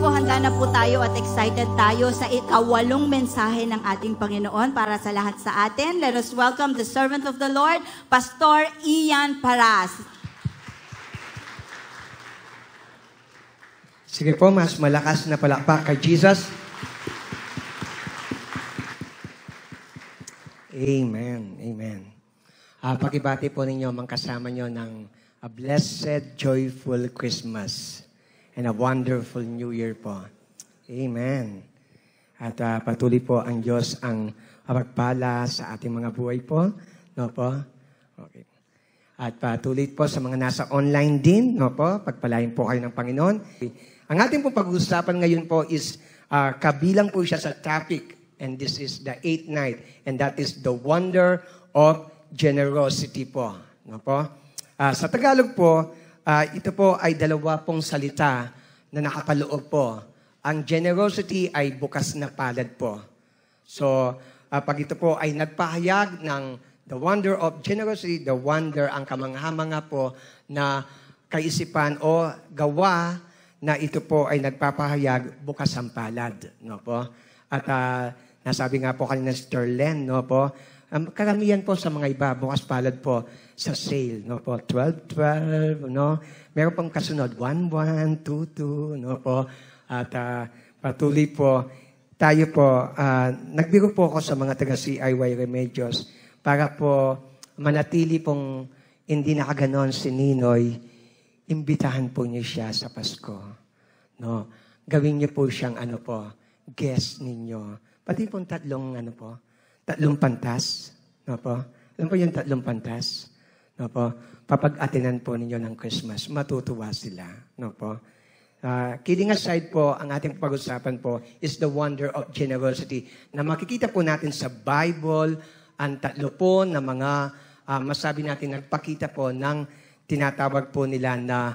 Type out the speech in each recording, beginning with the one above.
po, handa na po tayo at excited tayo sa ikawalong mensahe ng ating Panginoon para sa lahat sa atin. Let us welcome the servant of the Lord, Pastor Ian Paras. Sige po, mas malakas na palakpak kay Jesus. Amen. Amen. Pakibati po ninyo, mga kasama nyo ng a blessed, joyful Christmas and a wonderful New Year po. Amen. At patuloy po ang Diyos ang pagpala sa ating mga buhay po. No po? Okay. At patuloy po sa mga nasa online din. No po? Pagpalain po kayo ng Panginoon. Ang ating pong pag-uusapan ngayon po is kabilang po siya sa topic. And this is the 8th night. And that is the wonder of generosity po. No po? Sa Tagalog po, ito po ay dalawa pong salita na nakapaloob po. Ang generosity ay bukas na palad po. So, pag ito po ay nagpahayag ng the wonder of generosity, the wonder, ang kamangha-mangha po na kaisipan o gawa na ito po ay nagpapahayag bukas ang palad. No po? At nasabi nga po kanina si Len, no po, karamihan po sa mga iba, bukas palad po sa sale, no po, 12, no? Meron pang kasunod, 11, 22, no po? At patuloy po, tayo po, nagbiro po ako sa mga taga-CIY Remedios para po manatili pong hindi nakaganon si Ninoy, imbitahan po niyo siya sa Pasko. No? Gawin niyo po siyang guest ninyo. Pati pong tatlong pantas. No po? Alam po yung tatlong pantas? No po? Papag-atinan po ninyo ng Christmas. Matutuwa sila. No po? Kidding aside po, ang ating pag-usapan po is the wonder of generosity na makikita po natin sa Bible, ang tatlo po na mga, masabi natin, nagpakita po ng tinatawag po nila na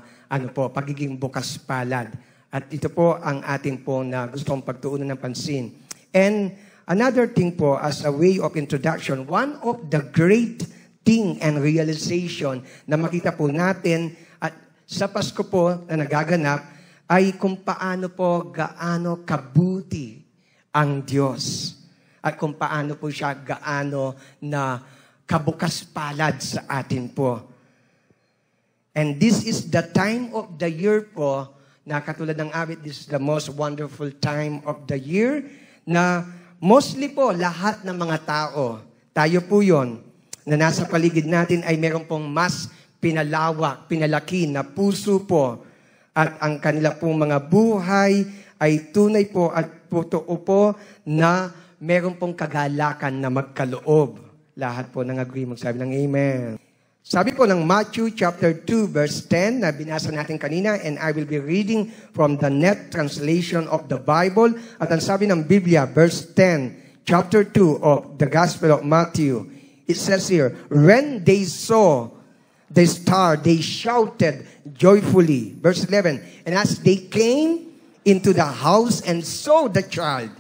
pagiging bukas palad. At ito po ang ating po na gusto kong pagtuunan ng pansin. And another thing po, as a way of introduction, one of the great thing and realization na makita po natin at sa Pasko po na nagaganap ay kung gaano kabuti ang Diyos. At kung paano po siya gaano na kabukas palad sa atin po. And this is the time of the year po, na katulad ng awit, this is the most wonderful time of the year, na mostly po, lahat ng mga tao, tayo po yon na nasa paligid natin ay meron pong mas pinalawak, pinalaki na puso po. At ang kanila pong mga buhay ay tunay po at totoo po na meron pong kagalakan na magkaloob. Lahat po nang agree, magsabi ng amen. Sabi po ng Matthew chapter 2 verse 10 na binasa natin kanina, and I will be reading from the Net Translation of the Bible. At ang sabi ng Biblia, verse 10, chapter 2 of the Gospel of Matthew, it says here, when they saw the star, they shouted joyfully. Verse 11, and as they came into the house and saw the child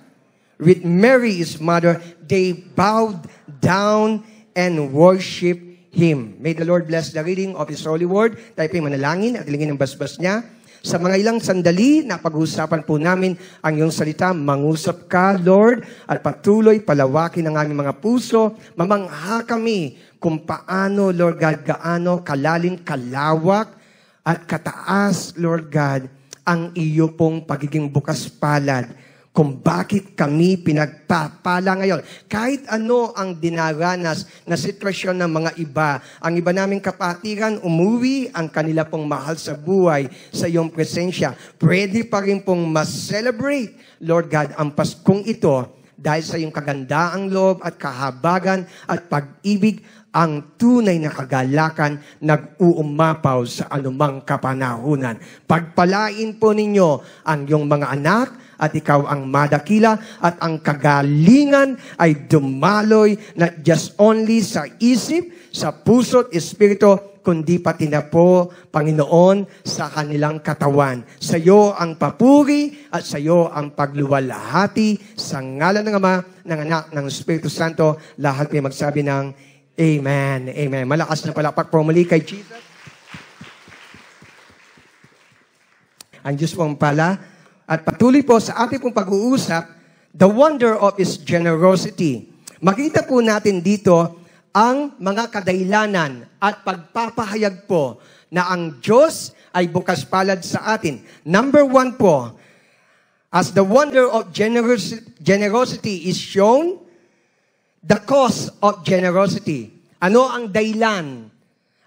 with Mary his mother, they bowed down and worshiped Him. May the Lord bless the reading of His holy word. Tayo po manalangin at ilingin ang basbas niya. Sa mga ilang sandali na pag-uusapan po namin ang iyong salita, mangusap ka, Lord, at patuloy palawakin ang aming mga puso. Mamangha kami kung paano, Lord God, gaano kalalim, kalawak, at kataas, Lord God, ang iyo pong pagiging bukas palad kung bakit kami pinagpapala ngayon. Kahit ano ang dinaranas na sitwasyon ng mga iba, ang iba naming kapatiran, umuwi ang kanila pong mahal sa buhay sa iyong presensya. Pwede pa rin pong mas-celebrate, Lord God, ang Paskong ito dahil sa iyong kagandaang loob at kahabagan at pag-ibig, ang tunay na kagalakan nag-uumapaw sa anumang kapanahunan. Pagpalain po ninyo ang iyong mga anak at ikaw ang madakila at ang kagalingan ay dumaloy not just only sa isip, sa puso at espiritu, kundi pati na po, Panginoon, sa kanilang katawan. Sa iyo ang papuri at sa iyo ang pagluwalhati sa ngalan ng Ama, ng Anak, ng Espiritu Santo. Lahat ay magsabi ng Amen. Amen. Malakas na palakpak po muli kay Jesus. Ang Diyos pong pala, At patuloy po sa ating pong pag-uusap, the wonder of His generosity. Makita po natin dito ang mga kadailanan at pagpapahayag po na ang Diyos ay bukas palad sa atin. Number 1 po, as the wonder of generosity is shown, the cause of generosity. Ano ang dahilan?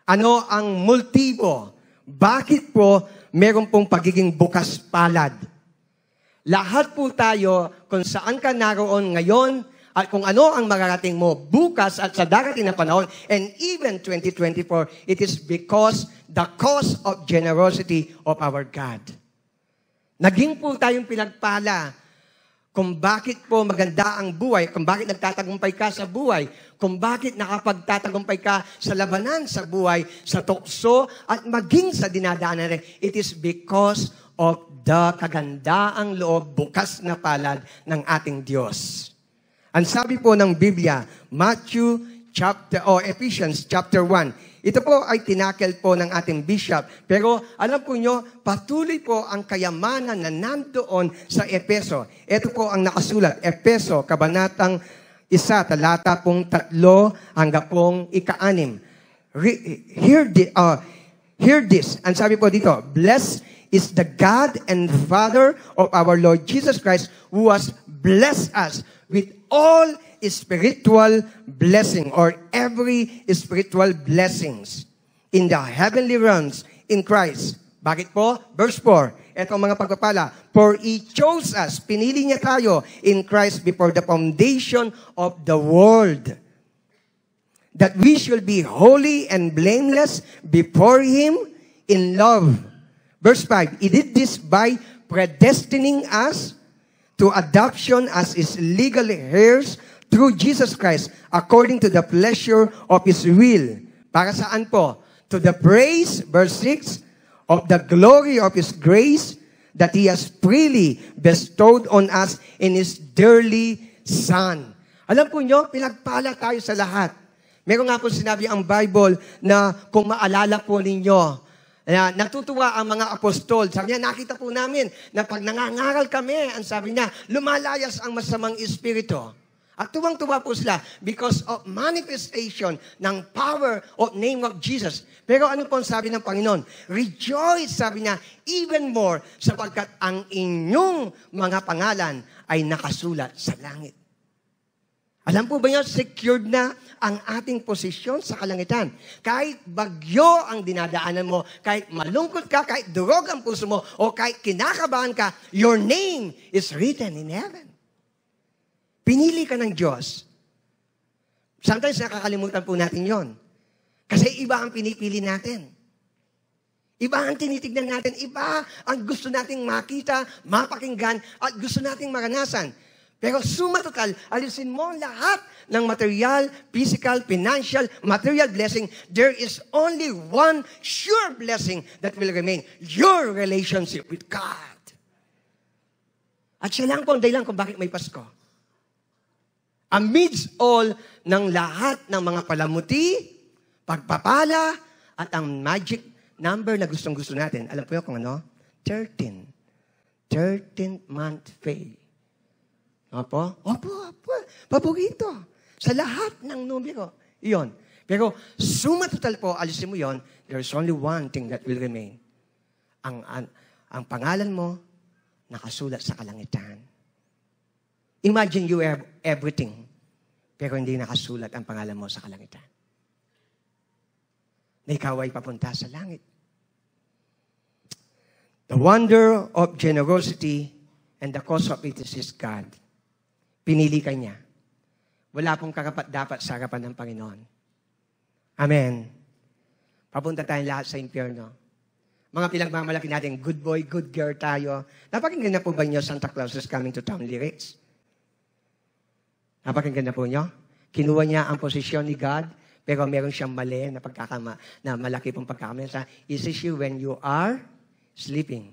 Ano ang motibo? Bakit po meron pong pagiging bukas palad? Lahat po tayo, kung saan ka naroon ngayon, at kung ano ang mararating mo bukas at sa darating na panahon, and even 2024, it is because the cause of generosity of our God. Naging po tayong pinagpala kung bakit po maganda ang buhay, kung bakit nagtatagumpay ka sa buhay, kung bakit nakapagtatagumpay ka sa labanan sa buhay, sa tukso, at maging sa dinadaanan rin. It is because of the kagandaang loob, bukas na palad ng ating Diyos. Ang sabi po ng Biblia, Ephesians chapter 1. Ito po ay tinakel po ng ating bishop. Pero alam po nyo, patuloy po ang kayamanan na nandoon sa Epeso. Ito po ang nakasulat. Epeso, kabanatang 1, talata pong 3 hanggang pong 6. Hear this. Ang sabi po dito, blessed is the God and Father of our Lord Jesus Christ, who has blessed us with all spiritual blessing or every spiritual blessings in the heavenly realms in Christ. Bakit po? Verse 4. Ito ang mga pagpapala. For He chose us, pinili niya tayo in Christ before the foundation of the world, that we should be holy and blameless before Him in love. Verse 5. He did this by predestining us to adoption as His legal heirs through Jesus Christ, according to the pleasure of His will. Para saan po? To the praise, verse 6, of the glory of His grace that He has freely bestowed on us in His dearly Son. Alam po nyo, pinagpala tayo sa lahat. Meron nga po sinabi ang Bible na kung maalala po ninyo, natutuwa ang mga apostol. Sabi niya, nakita po namin na pag nangangaral kami, ang sabi niya, lumalayas ang masamang espiritu. At tuwang-tuwa po sila because of manifestation ng power of name of Jesus. Pero ano po ang sabi ng Panginoon? Rejoice, sabi niya, even more sapagkat ang inyong mga pangalan ay nakasulat sa langit. Alam po ba niyo, secured na ang ating posisyon sa kalangitan. Kahit bagyo ang dinadaanan mo, kahit malungkot ka, kahit durog ang puso mo, o kahit kinakabahan ka, your name is written in heaven. Pinili ka ng Diyos. Sometimes nakakalimutan po natin yon. Kasi iba ang pinipili natin. Iba ang tinitignan natin. Iba ang gusto nating makita, mapakinggan, at gusto nating maranasan. Pero suma total, alisin mo lahat ng material, physical, financial, material blessing. There is only one sure blessing that will remain. Your relationship with God. At siya lang po ang dahilan kung bakit may Pasko. Amidst all ng lahat ng mga palamuti, pagpapala, at ang magic number na gustong-gusto natin. Alam po yun kung ano? 13. 13th month pay. Opo? Opo. Paborito. Sa lahat ng numero. Iyon. Pero suma total po, alisin mo yon, there's only one thing that will remain. Ang pangalan mo, nakasulat sa kalangitan. Imagine you have everything, pero hindi nakasulat ang pangalan mo sa kalangitan. Na ikaw ay papunta sa langit. The wonder of generosity and the cause of it is God. Pinili ka niya. Wala pong karapat-dapat sa harapan ng Panginoon. Amen. Papunta tayong lahat sa impyerno. Mga pinagmamalaki natin, good boy, good girl tayo. Napakinggan na po ba niyo Santa Claus is coming to town lyrics? Napakinggan na po niyo? Kinuha niya ang posisyon ni God, pero meron siyang mali na na malaki pong pagkakamali. He sees you when you are sleeping.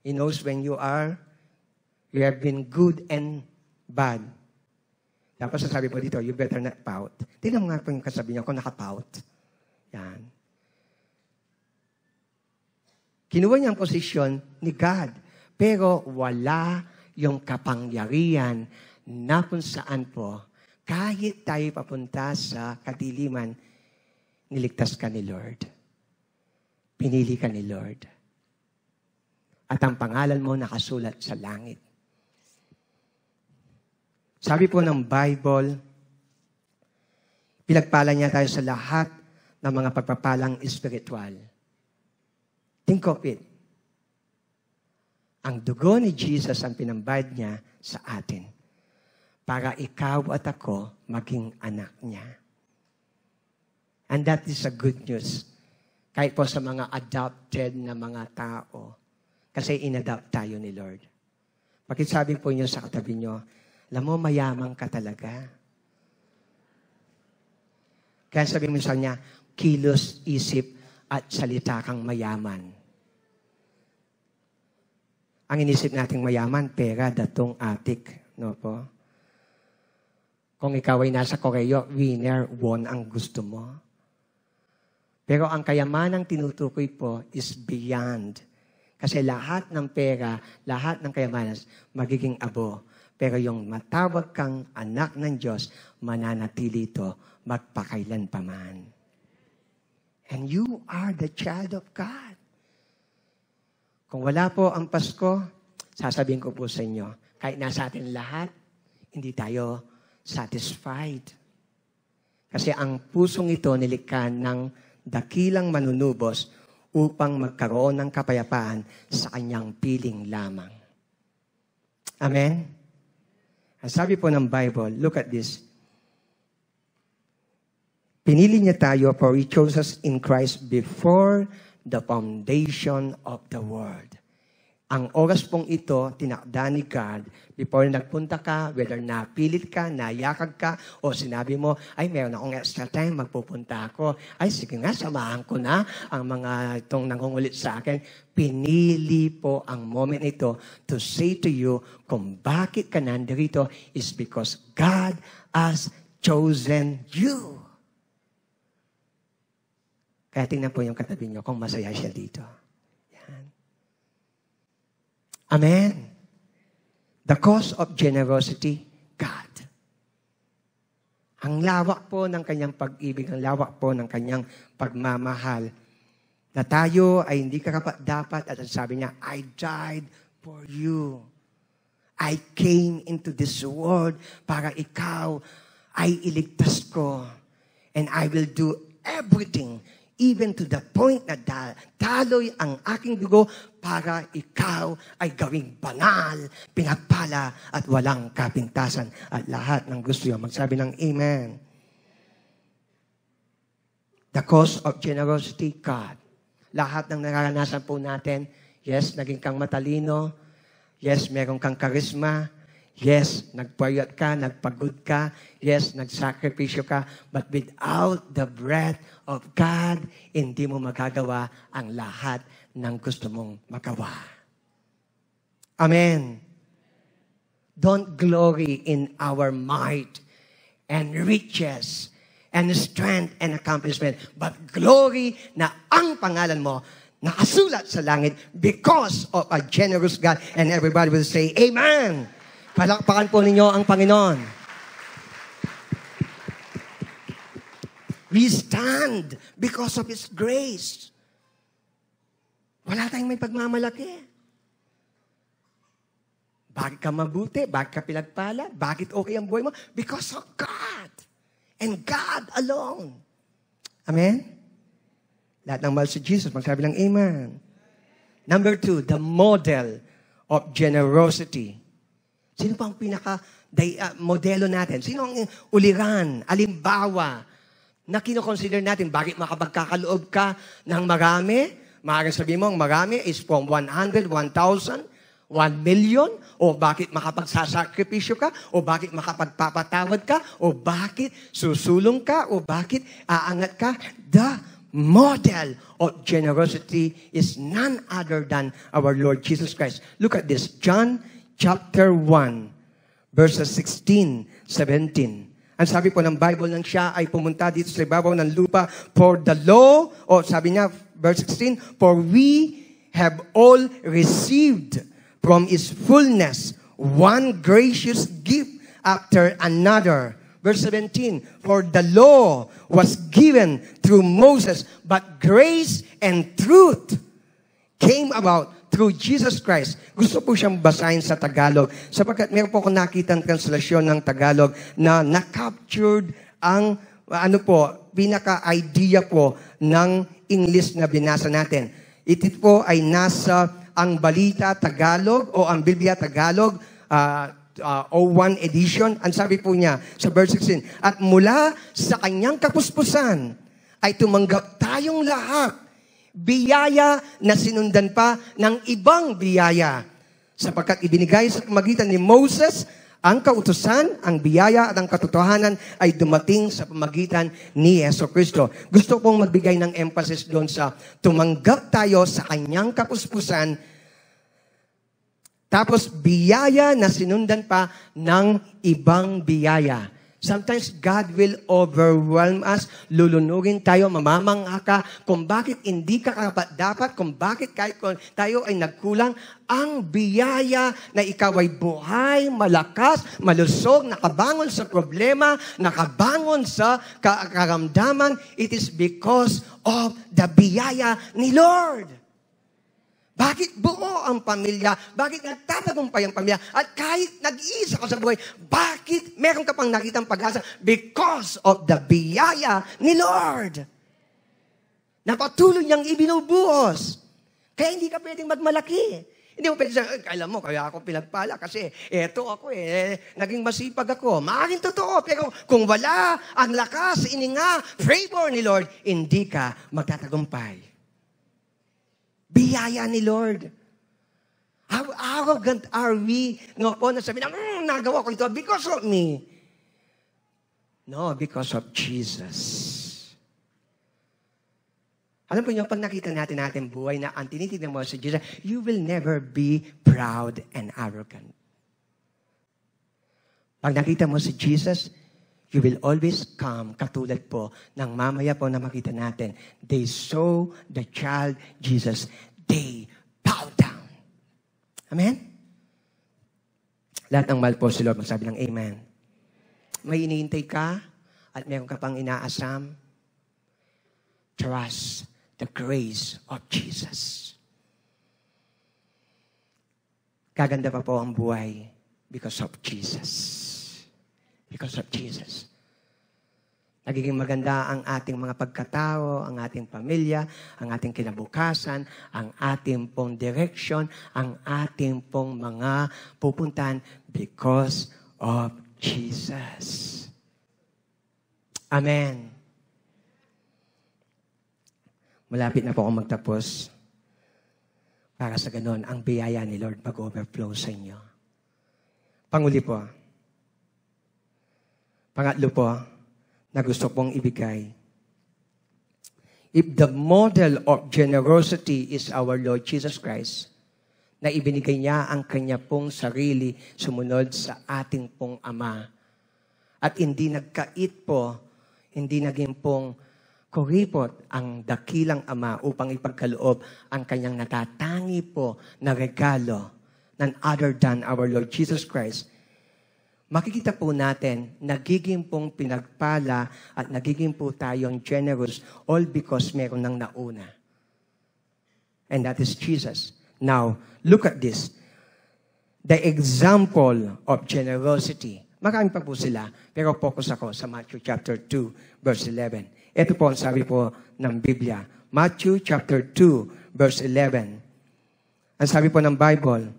He knows when you have been good and bad. Tapos sasabi po dito, you better not pout. Tingnan mo nga po yung kasabi niya kung nakapout. Yan. Kinuha niya ang posisyon ni God Pero wala yung kapangyarihan na kung saan po, kahit tayo papunta sa kadiliman, niligtas ka ni Lord. Pinili ka ni Lord. At ang pangalan mo nakasulat sa langit. Sabi po ng Bible, pinagpala niya tayo sa lahat ng mga pagpapalang espiritual. Think of it. Ang dugo ni Jesus ang pinambayad niya sa atin para ikaw at ako maging anak niya. And that is a good news. Kahit po sa mga adopted na mga tao. Kasi inadopt tayo ni Lord. Pakisabi po niyo sa katabi niyo, alam mo, mayaman ka talaga. Kaya sabi mo sa niya, kilos, isip, at salita kang mayaman. Ang inisip nating mayaman, pera, datong, atik. No po? Kung ikaw ay nasa Koreo, winner, won ang gusto mo. Pero ang kayamanang tinutukoy po is beyond. Kasi lahat ng pera, lahat ng kayamanan, magiging abo. Pero yung matawag kang anak ng Diyos, mananatili ito, magpakailan pa man. And you are the child of God. Kung wala po ang Pasko, sasabihin ko po sa inyo, kahit nasa atin lahat, hindi tayo satisfied. Kasi ang pusong ito nilikha ng dakilang manunubos upang magkaroon ng kapayapaan sa kanyang piling lamang. Amen? Ang sabi po ng Bible, look at this. Pinili niya tayo for He chose us in Christ before the foundation of the world. Ang oras pong ito, tinakda ni God, before nagpunta ka, whether napilit ka, nayakag ka, o sinabi mo, ay, meron akong extra time, magpupunta ako. Ay, sige nga, samahan ko na ang mga itong nangungulit sa akin. Pinili po ang moment ito to say to you, kung bakit ka nandirito is because God has chosen you. Kaya tingnan po yung katabi niyo kung masaya siya dito. Yan. Amen. The cause of generosity, God. Ang lawak po ng kanyang pag-ibig, ang lawak po ng kanyang pagmamahal, na tayo ay hindi karapat-dapat at sabi niya, I died for you. I came into this world para ikaw ay iligtas ko. And I will do everything even to the point na taloy ang aking dugo para ikaw ay gawing banal, pinagpala at walang kapintasan. At lahat ng gusto nyo, magsabi ng Amen. The cause of generosity, God. Lahat ng nararanasan po natin, yes, naging kang matalino, yes, meron kang karisma, yes, nagpuyat ka, nagpagod ka. Yes, nagsakripisyo ka. But without the breath of God, hindi mo magagawa ang lahat ng gusto mong magawa. Amen. Don't glory in our might and riches and strength and accomplishment, but glory na ang pangalan mo nakasulat sa langit because of a generous God. And everybody will say, Amen. Palakpakan po ninyo ang Panginoon. We stand because of His grace. Wala tayong may pagmamalaki. Bakit ka mabuti? Bakit ka pinagpala? Bakit okay ang buhay mo? Because of God. And God alone. Amen? Lahat ng mahal si Jesus, magsabi ng Amen. Number 2, the model of generosity. Sino pa ang pinaka-modelo natin? Sino ang uliran, alimbawa, na kinoconsider natin? Bakit makapagkakaloob ka ng marami? Maaaring sabihin mo, ang marami is from 100, 1,000, 1 million? O bakit makapagsasakripisyo ka? O bakit makapagpapatawad ka? O bakit susulong ka? O bakit aangat ka? The model of generosity is none other than our Lord Jesus Christ. Look at this. John chapter 1, verses 16, 17. Ang sabi po ng Bible nang siya ay pumunta dito sa ibabaw ng lupa for the law, o sabi niya, verse 16, for we have all received from its fullness, one gracious gift after another. Verse 17, for the law was given through Moses, but grace and truth came about through Jesus Christ. Gusto po siyang basahin sa Tagalog sapagkat meron po akong nakitang translasyon ng Tagalog na na-captured ang pinaka-idea po ng English na binasa natin. Ito po ay nasa ang Balita Tagalog o ang Biblia Tagalog, O1 edition. Ang sabi po niya sa verse 16, at mula sa kanyang kapuspusan ay tumanggap tayong lahat biyaya na sinundan pa ng ibang biyaya. Sapagkat ibinigay sa pamagitan ni Moses ang kautusan, ang biyaya at ang katotohanan ay dumating sa pamagitan ni Jesucristo. Gusto kong magbigay ng emphasis doon sa tumanggap tayo sa kanyang kapuspusan, tapos biyaya na sinundan pa ng ibang biyaya. Sometimes God will overwhelm us, lulunugin tayo, mamamangha ka kung bakit hindi ka dapat, kung bakit kahit tayo ay nagkulang. Ang biyaya na ikaw ay buhay, malakas, malusog, nakabangon sa problema, nakabangon sa karamdaman, it is because of the biyaya ni Lord. Bakit buo ang pamilya? Bakit nagtatagumpay ang pamilya? At kahit nag-iisa ka sa buhay, bakit meron ka pang nakitang pag-asa? Because of the biyaya ni Lord. Na patuloy niyang ibinubuhos. Kaya hindi ka pwedeng magmalaki. Hindi mo pwedeng sabihin, alam mo, kaya ako pinagpala kasi eto ako naging masipag ako. Maaaring totoo, pero kung wala ang lakas, ininga, favor ni Lord, hindi ka magtatagumpay. Biyaya ni Lord. How arrogant are we? No, po, nasabi na, nagawa ko ito because of me. No, because of Jesus. Alam po niyo, pag nakita natin buhay na ang tinitignan mo sa Jesus, you will never be proud and arrogant. Pag nakita mo si Jesus, you will always come, katulad po ng mamaya po na makita natin. They saw the child Jesus. They bow down. Amen? Lahat ng mahal po si Lord, magsabi ng Amen. May iniintay ka at meron ka pang inaasam. Trust the grace of Jesus. Gaganda pa po ang buhay because of Jesus. Because of Jesus. Nagiging maganda ang ating mga pagkatao, ang ating pamilya, ang ating kinabukasan, ang ating pong direction, ang ating pong mga pupuntahan because of Jesus. Amen. Malapit na po akong magtapos. Para sa ganon, ang biyaya ni Lord mag-overflow sa inyo. Panguli po. Pangatlo po, na gusto pong ibigay. If the model of generosity is our Lord Jesus Christ, na ibinigay niya ang kanya pong sarili sumunod sa ating pong Ama, at hindi nagkait po, hindi naging pong kuripot ang dakilang Ama upang ipagkaloob ang kanyang natatangi po na regalo, none other than our Lord Jesus Christ, makikita po natin, nagiging pong pinagpala at nagiging po tayong generous all because meron ng nauna. And that is Jesus. Now, look at this. The example of generosity. Marami pa po sila, pero focus ako sa Matthew chapter 2, verse 11. Ito po ang sabi po ng Biblia. Matthew chapter 2, verse 11. Ang sabi po ng Bible,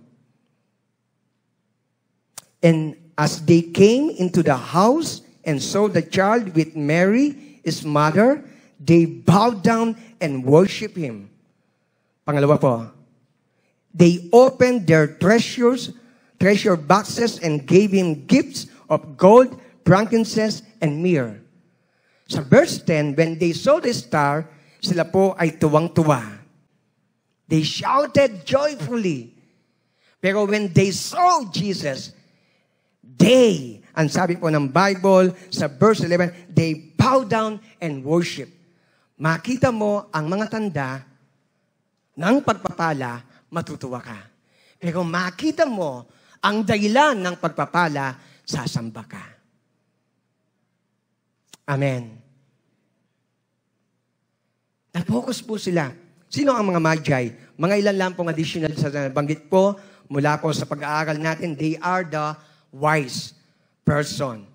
and as they came into the house and saw the child with Mary, his mother, they bowed down and worshiped him. Pangalawa po, they opened their treasure boxes and gave him gifts of gold, frankincense, and myrrh. Sa verse 10, when they saw the star, sila po ay tuwang-tuwa. They shouted joyfully. Pero when they saw Jesus, ang sabi po ng Bible sa verse 11, they bow down and worship. Makita mo ang mga tanda ng pagpapala, matutuwa ka. Pero makita mo ang dahilan ng pagpapala, sasamba ka. Amen. Na-focus po sila. Sino ang mga magi? Mga ilan lang pong additional sa banggit po mula po sa pag-aaral natin. They are the wise person.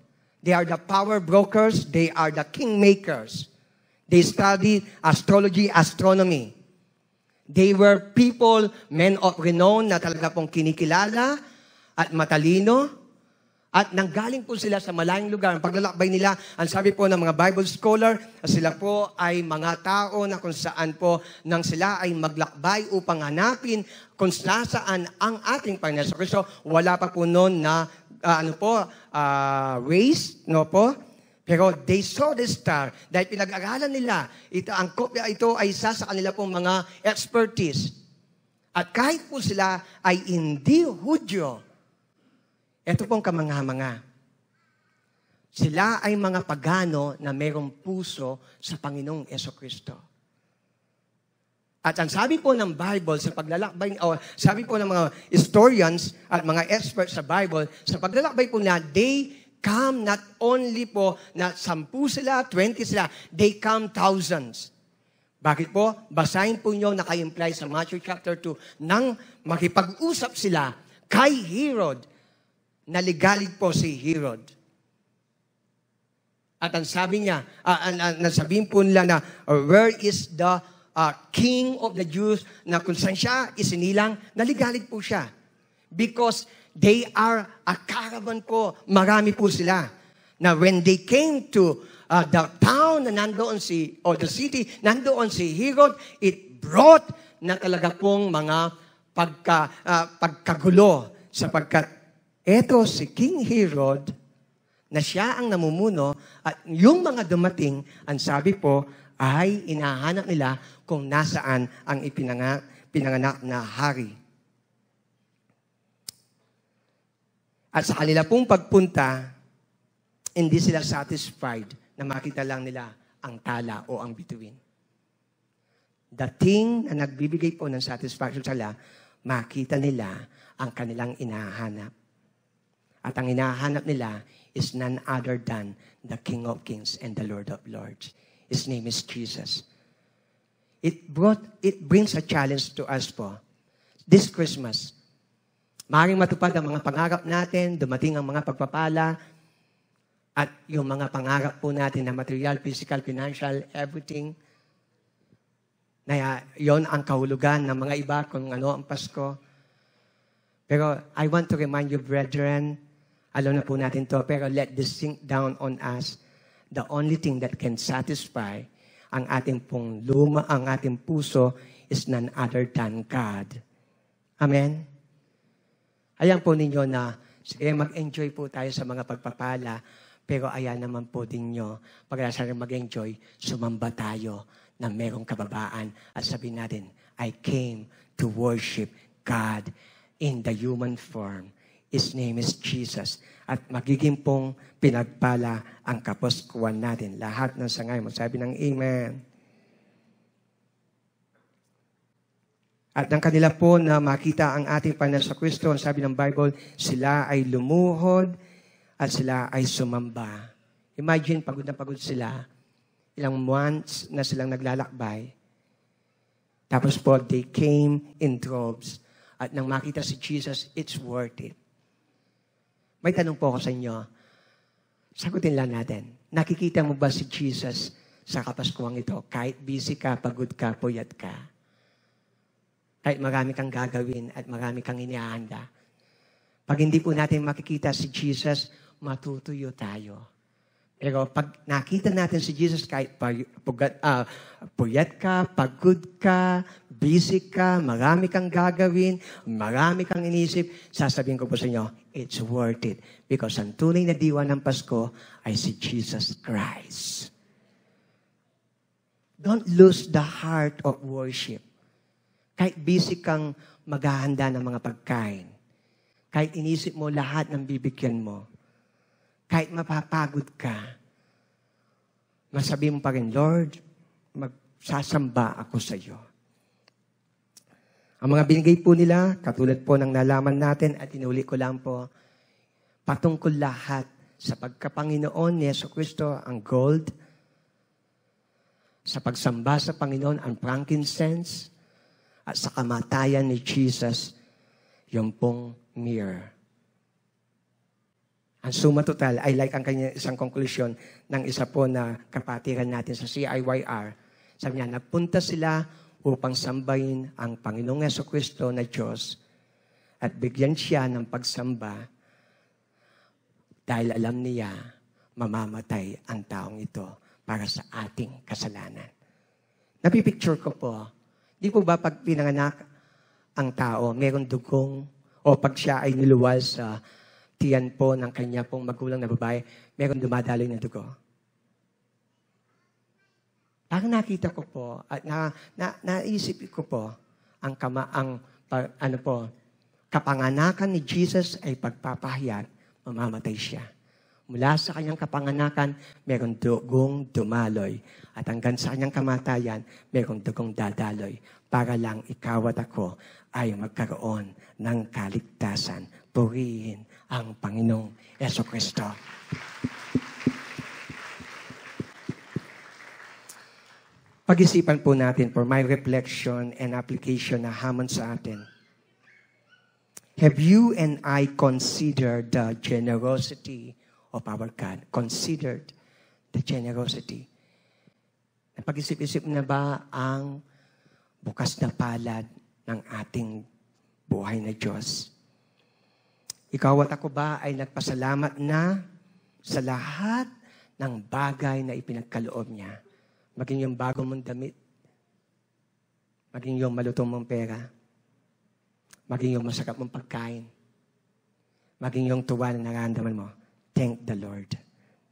They are the power brokers. They are the kingmakers. They study astrology, astronomy. They were people, men of renown na talaga pong kinikilala at matalino. At nanggaling po sila sa malayong lugar. Ang paglalakbay nila, ang sabi po ng mga Bible scholar, sila po ay mga tao na kung saan po nang sila ay maglakbay upang hanapin kung saan ang ating Panginoon Hesus Kristo. Wala pa po noon na race, no po? Pero they saw the star. Dahil pinag-aralan nila, ang kopya ito ay isa sa kanila pong mga expertise. At kahit po sila ay hindi Hudyo, ito pong kamangha-mangha. Sila ay mga pagano na mayroong puso sa Panginoong Jesucristo. At ang sabi po ng Bible sa paglalakbay, o sabi po ng mga historians at mga experts sa Bible, sa paglalakbay po na they come not only po na 10 sila, 20 sila, they come thousands. Bakit po? Basahin po nyo naka-imply sa Matthew chapter 2 nang makipag-usap sila kay Herod. Naligalig po si Herod. At ang sabi niya, nasabihin po nila na, where is the king of the Jews, na kung saan siya isinilang, naligalig po siya. Because they are a caravan po. Marami po sila. Now, when they came to the town na nandoon or the city, nandoon si Herod, it brought na talaga pong mga pagkagulo sapagkat eto si King Herod na siya ang namumuno at yung mga dumating, ang sabi po, ay inahanap nila kung nasaan ang pinanganak na hari. At sa kanila pong pagpunta, hindi sila satisfied na makita lang nila ang tala o ang bituin. The thing na nagbibigay po ng satisfaction sa kanila, makita nila ang kanilang inahanap. At ang hinahanap nila is none other than the King of Kings and the Lord of Lords. His name is Jesus. It brings a challenge to us po. This Christmas, maaaring matupad ang mga pangarap natin, dumating ang mga pagpapala, at yung mga pangarap po natin na material, physical, financial, everything, na yon ang kahulugan ng mga iba kung ano ang Pasko. Pero I want to remind you, brethren, alam na po natin to, pero let this sink down on us. The only thing that can satisfy ang ating pong ang ating puso is none other than God. Amen? Ayan po ninyo na, sige, mag-enjoy po tayo sa mga pagpapala, pero ayan naman po ninyo, pagkasa rin mag-enjoy, sumamba tayo na merong kababaan at sabihin natin, I came to worship God in the human form. His name is Jesus. At magiging pong pinagpala ang kapaskuhan natin. Lahat ng sangay mo. Sabi ng Amen. At ng kanila po na makita ang ating Panginoon sa Kristo, ang sabi ng Bible, sila ay lumuhod at sila ay sumamba. Imagine, pagod na pagod sila. Ilang months na silang naglalakbay. Tapos po, they came in droves. At nang makita si Jesus, it's worth it. May tanong po ako sa inyo. Sagutin lang natin. Nakikita mo ba si Jesus sa Kapaskuhang ito? Kahit busy ka, pagod ka, puyat ka. Kahit marami kang gagawin at marami kang inihahanda. Pag hindi po natin makikita si Jesus, matutuyo tayo. Pero pag nakita natin si Jesus, kahit puyat ka, pagod ka, busy ka, marami kang gagawin, marami kang inisip, sasabihin ko po sa inyo, it's worth it. Because ang tunay na diwa ng Pasko ay si Jesus Christ. Don't lose the heart of worship. Kahit busy kang maghahanda ng mga pagkain, kahit inisip mo lahat ng bibigyan mo, kahit mapapagod ka, masabi mo pa rin, Lord, magsasamba ako sa iyo. Ang mga binigay po nila, katulad po ng nalaman natin at inuli ko lang po, patungkol lahat sa pagkapanginoon ni Jesucristo ang gold, sa pagsamba sa Panginoon ang frankincense, at sa kamatayan ni Jesus, yung pong myrrh. Ang suma total ay like ang kanyang isang konklusyon ng isa po na kapatiran natin sa CIYR. Sabi niya, nagpunta sila upang sambahin ang Panginoong Jesucristo na Diyos at bigyan siya ng pagsamba dahil alam niya mamamatay ang taong ito para sa ating kasalanan. Napipicture ko po, di po ba pag pinanganak ang tao, mayroong dugong, o pag siya ay niluwal sa tiyan po ng kanya pong magulang na babae, mayroong dumadaloy na dugo. Parang nakita ko po, at naisip ko po, kapanganakan ni Jesus ay pagpapahayag, mamamatay siya. Mula sa kanyang kapanganakan, mayroong dugong dumaloy. At hanggang sa kanyang kamatayan, mayroong dugong dadaloy. Para lang ikaw at ako ay magkaroon ng kaligtasan. Purihin ang Panginoong Jesucristo. Pag-isipan po natin for my reflection and application na hamon sa atin. Have you and I considered the generosity of our God? Considered the generosity. Napag-isip-isip na ba ang bukas na palad ng ating buhay na Diyos? Ikaw at ako ba ay nagpasalamat na sa lahat ng bagay na ipinagkaloob niya? Maging yung bagong mong damit, maging yung malutong mong pera, maging yung masarap mong pagkain, maging yung tuwa na nararamdaman mo. Thank the Lord.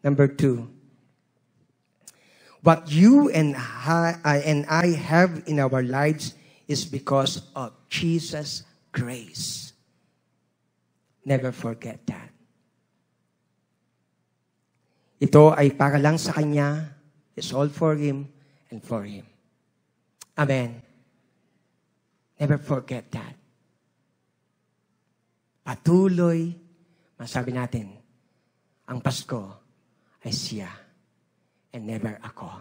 Number 2, what you and I have in our lives is because of Jesus' grace. Never forget that. Ito ay para lang sa Kanya. It's all for Him and for Him. Amen. Never forget that. Patuloy, masabi natin, ang Pasko ay siya and never ako.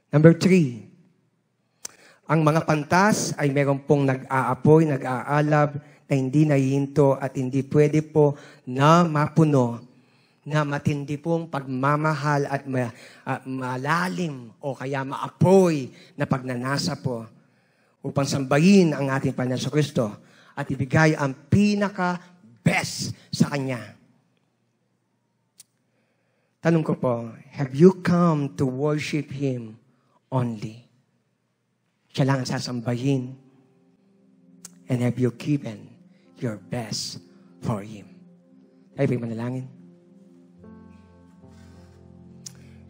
Number 3, ang mga pantas ay meron pong nag-aapoy, nag-aalab, na hindi nahihinto at hindi pwede po na mapuno na matindi pong pagmamahal at malalim o kaya maapoy na pagnanasa po upang sambahin ang ating Panginoon Jesucristo at ibigay ang pinaka-best sa Kanya. Tanong ko po, have you come to worship Him only? Siya lang ang sasambahin. And have you given your best for Him? Tayo po'y manalangin.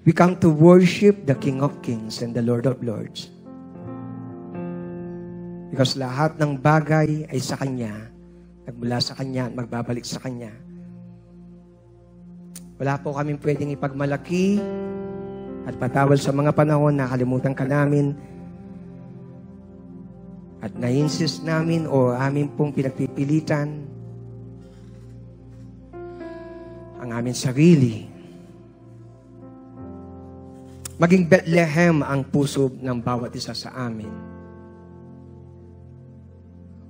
We come to worship the King of Kings and the Lord of Lords. Because lahat ng bagay ay sa Kanya, nagmula sa Kanya at magbabalik sa Kanya. Wala po kaming pwedeng ipagmalaki at patawal sa mga panahon na kalimutan ka namin at na-insist namin o amin pong pinagpipilitan ang aming sarili. Maging Bethlehem ang puso ng bawat isa sa amin.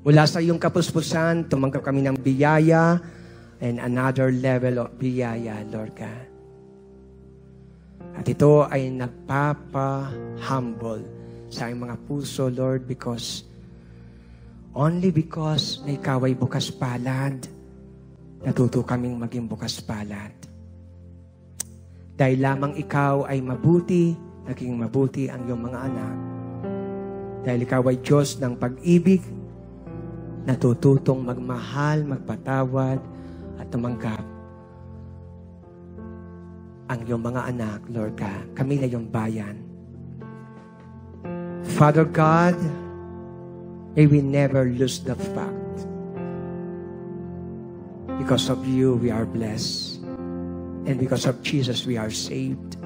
Mula sa iyong kapuspusan, tumanggap kami ng biyaya and another level of biyaya, Lord God. At ito ay nagpapa-humble sa iyong mga puso, Lord, only because na ikaw ay bukas palad, natuto kaming maging bukas palad. Dahil lamang ikaw ay mabuti, naging mabuti ang iyong mga anak. Dahil ikaw ay Diyos ng pag-ibig, natututong magmahal, magpatawad, at tumanggap ang iyong mga anak, Lord God. Kami na iyong bayan. Father God, may we never lose the fact. Because of you, we are blessed. And because of Jesus, we are saved.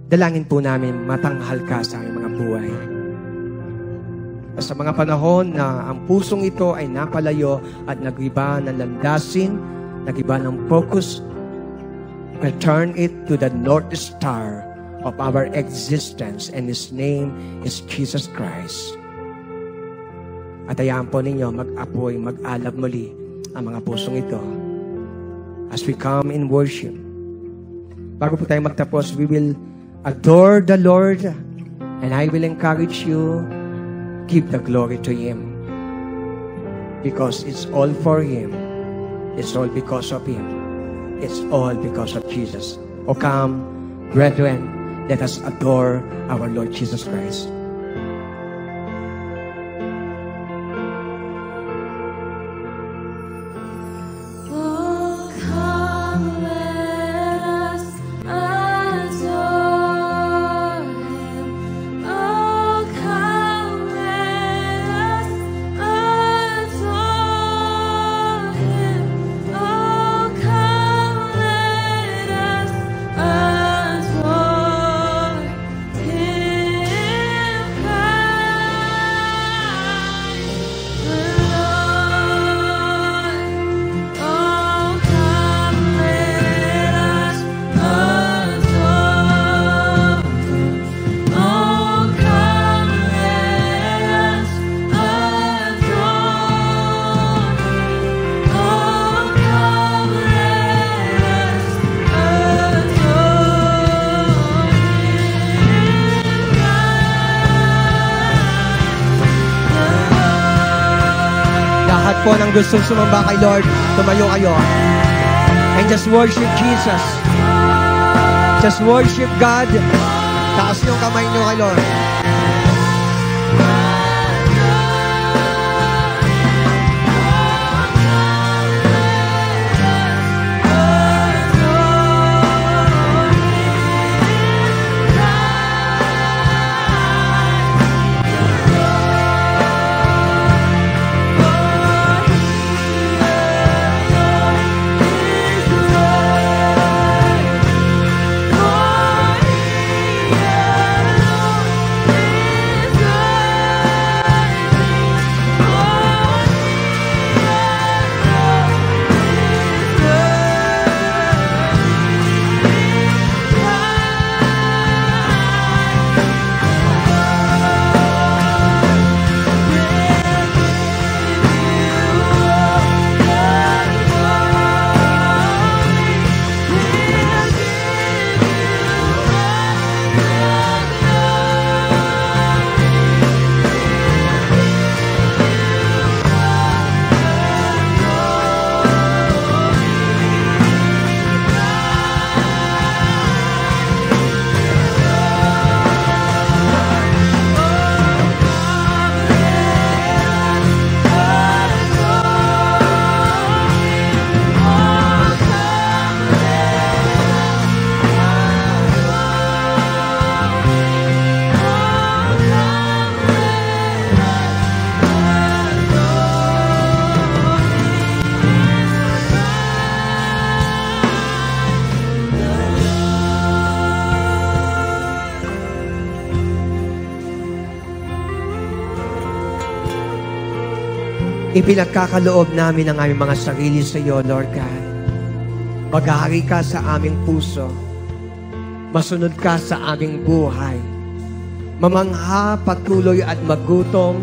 Dalangin po namin matanghal ka sa aming mga buhay. Sa mga panahon na ang pusong ito ay napalayo at nagiba ng landasin, nagiba ng focus, return it to the North Star of our existence, and His name is Jesus Christ. At hayaan po ninyo mag-apoy, mag-alab muli ang mga pusong ito as we come in worship. Bago po tayo magtapos, we will adore the Lord, and I will encourage you, give the glory to Him. Because it's all for Him. It's all because of Him. It's all because of Jesus. O come, brethren, let us adore our Lord Jesus Christ. Po ng gustong sumamba kay Lord, tumayo kayo. And just worship Jesus. Just worship God. Taas yung kamay niyo kay Lord. Ipinagkakaloob namin ang aming mga sarili sa iyo, Lord God. Maghari ka sa aming puso. Masunod ka sa aming buhay. Mamangha, patuloy at magutom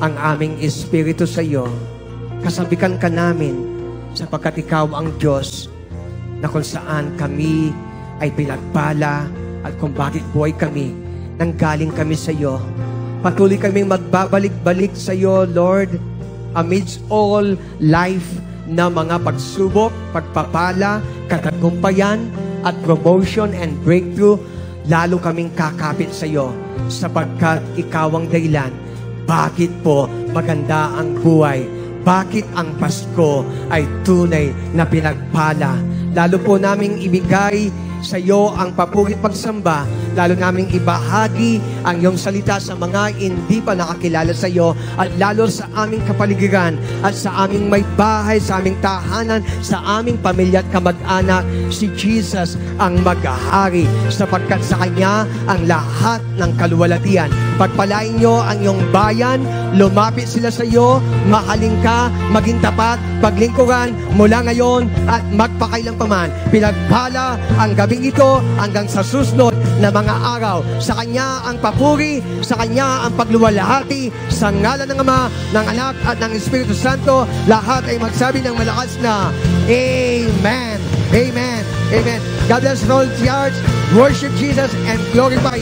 ang aming espiritu sa iyo. Kasabikan ka namin sapagkat ikaw ang Diyos na kung saan kami ay pinagpala at kung bakit buhay kami, nanggaling kami sa iyo. Patuloy kaming magbabalik-balik sa iyo, Lord, amidst all life na mga pagsubok, pagpapala, katagumpayan, at promotion and breakthrough, lalo kaming kakapit sa iyo sapagkat ikaw ang dahilan. Bakit po maganda ang buhay? Bakit ang Pasko ay tunay na pinagpala? Lalo po naming ibigay sa iyo ang papurit pagsamba, lalo naming ibahagi ang iyong salita sa mga hindi pa nakakilala sa iyo at lalo sa aming kapaligiran at sa aming may bahay, sa aming tahanan, sa aming pamilya at kamag-anak. Si Jesus ang maghahari sapagkat sa Kanya ang lahat ng kaluwalhatian. Pagpalain niyo ang iyong bayan, lumapit sila sa iyo, mahalin ka, maging tapat, paglingkuran mula ngayon at magpakailanpaman. Pinagpala ang gabing ito hanggang sa susunod na mga araw. Sa Kanya ang papuri, sa Kanya ang pagluwalhati, sa ngalan ng Ama, ng Anak at ng Espiritu Santo. Lahat ay magsabi ng malakas na Amen. Amen. Amen. God bless all the hearts. Worship Jesus and glorify